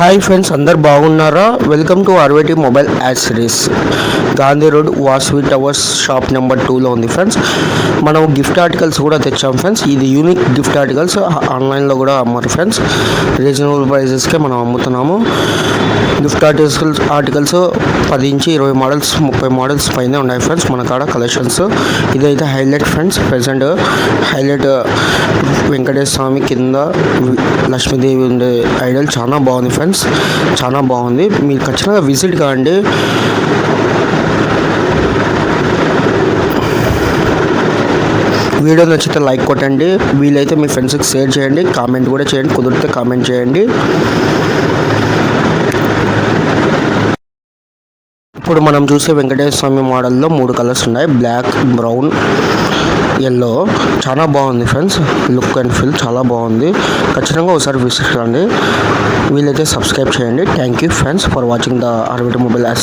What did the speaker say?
Hi friends, అందరు బాగున్నారా? Welcome to Arveti mobile accessories. Gandhi road Vasavi towers shop number 2లో ఉంది ఫ్రెండ్స్. మనం గిఫ్ట్ ఆర్టికల్స్ కూడా తెచ్చాం ఫ్రెండ్స్. ఇది యూనిక్ గిఫ్ట్ ఆర్టికల్స్, ఆన్లైన్లో కూడా అమ్మారు ఫ్రెండ్స్. రీజనబుల్ ప్రైజెస్కే మనం అమ్ముతున్నాము. గిఫ్ట్ ఆర్టికల్స్ 10 నుంచి 20 మోడల్స్ 30 మోడల్స్ పైన ఉన్నాయి ఫ్రెండ్స్ మన కాడ కలెక్షన్స్. ఇదైతే highlight friends. Present highlight Venkateswara Swamy కింద లక్ష్మీదేవి ఉండే ఐడల్ చాలా బాగుంది ఫ్రెండ్స్, చాలా బాగుంది. మీరు ఖచ్చితంగా విజిట్ కాండి. వీడియో నచ్చితే లైక్ కొట్టండి, వీలైతే మీ ఫ్రెండ్స్కి షేర్ చేయండి, కామెంట్ కూడా చేయండి, కుదిరితే కామెంట్ చేయండి. ఇప్పుడు మనం చూసే వెంకటేశ్వర స్వామి మోడల్లో 3 కలర్స్ ఉన్నాయి, బ్లాక్, బ్రౌన్, ఎల్లో. చాలా బాగుంది ఫ్రెండ్స్. లుక్ అండ్ ఫీల్ చాలా బాగుంది. ఖచ్చితంగా ఒకసారి విజిట్ కండి. వీలైతే సబ్స్క్రైబ్ చేయండి. Thank you friends for watching the Arveti mobile accessories.